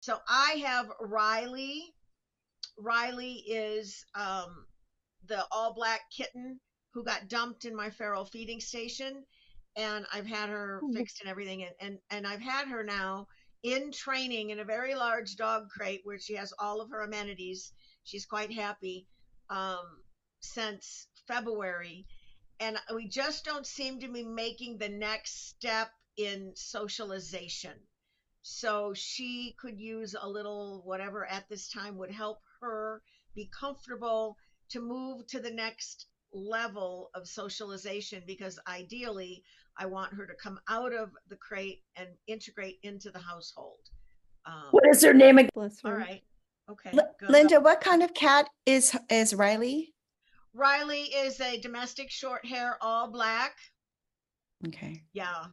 So I have Riley. Riley is the all black kitten who got dumped in my feral feeding station, and I've had her fixed and everything, and I've had her now in training in a very large dog crate where she has all of her amenities. She's quite happy um, since February, and we just don't seem to be making the next step in socialization. So she could use a little whatever at this time would help her be comfortable to move to the next level of socialization, because ideally I want her to come out of the crate and integrate into the household. What is her name again? Bless All her. right. Okay, good. Linda, what kind of cat is Riley? Riley is a domestic short hair, all black. Okay. Yeah.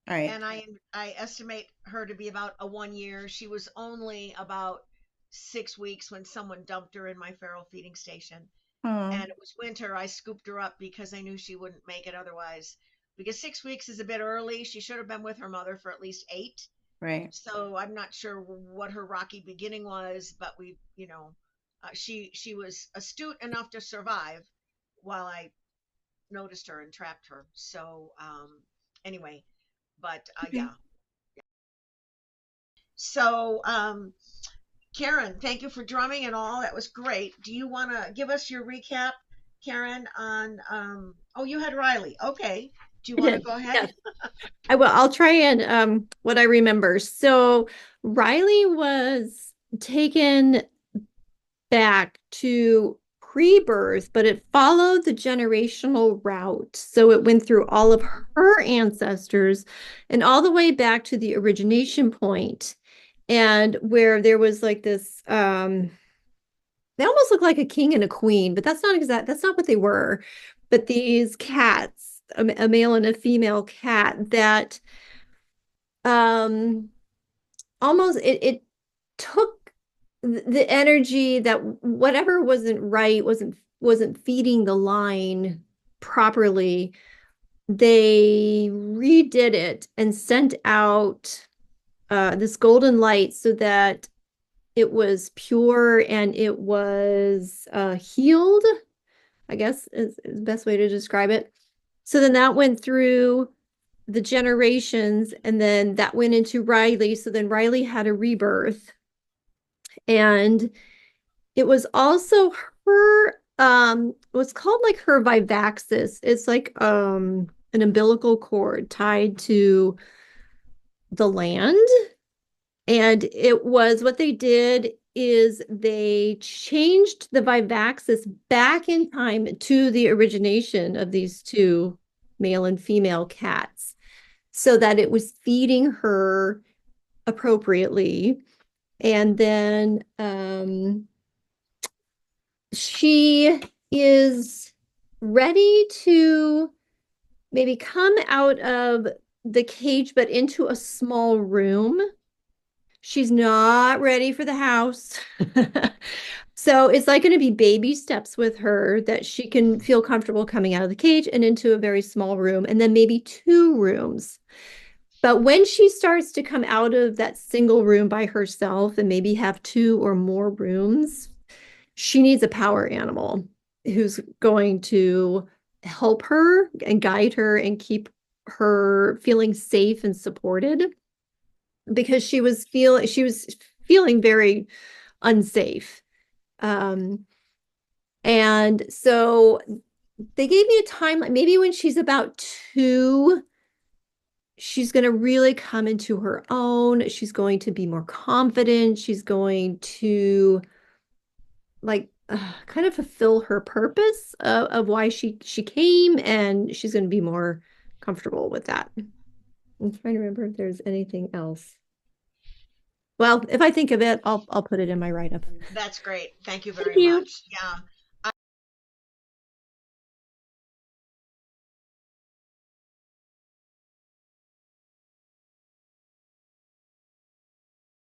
All right. And I estimate her to be about a 1 year. She was only about 6 weeks when someone dumped her in my feral feeding station. Oh, And it was winter. I scooped her up because I knew she wouldn't make it otherwise. Because 6 weeks is a bit early. She should have been with her mother for at least 8. right. So I'm not sure what her rocky beginning was, but she was astute enough to survive while I noticed her and trapped her. So anyway, but Okay. yeah. So Karen, thank you for drumming and all. That was great. Do you want to give us your recap, Karen, on oh, you had Riley. Okay. Do you I want to did. go ahead? Yes. I will. I'll try and what I remember. So Riley was taken back to pre-birth, but it followed the generational route. So it went through all of her ancestors and all the way back to the origination point, and where there was like this they almost look like a king and a queen, but that's not what they were. But these cats, a male and a female cat that um almost it took the energy that whatever wasn't right, wasn't feeding the line properly. They redid it and sent out this golden light so that it was pure and it was healed, I guess is the best way to describe it. So then that went through the generations, and then that went into Riley. So then Riley had a rebirth. And it was also her, it was called like her vivaxis. It's like an umbilical cord tied to the land. And it was what they did is they changed the vivaxis back in time to the origination of these two male and female cats so that it was feeding her appropriately. And then she is ready to maybe come out of the cage, but into a small room. She's not ready for the house. So it's like going to be baby steps with her that she can feel comfortable coming out of the cage and into a very small room, and then maybe 2 rooms. But when she starts to come out of that single room by herself and maybe have 2 or more rooms, she needs a power animal who's going to help her and guide her and keep her feeling safe and supported, because she was feeling very unsafe. And so they gave me a timeline. Maybe when she's about 2, she's going to really come into her own. She's going to be more confident. She's going to like kind of fulfill her purpose of why she came, and she's going to be more comfortable with that. I'm trying to remember if there's anything else. Well, if I think of it, I'll put it in my write-up. That's great. Thank you very much. Yeah.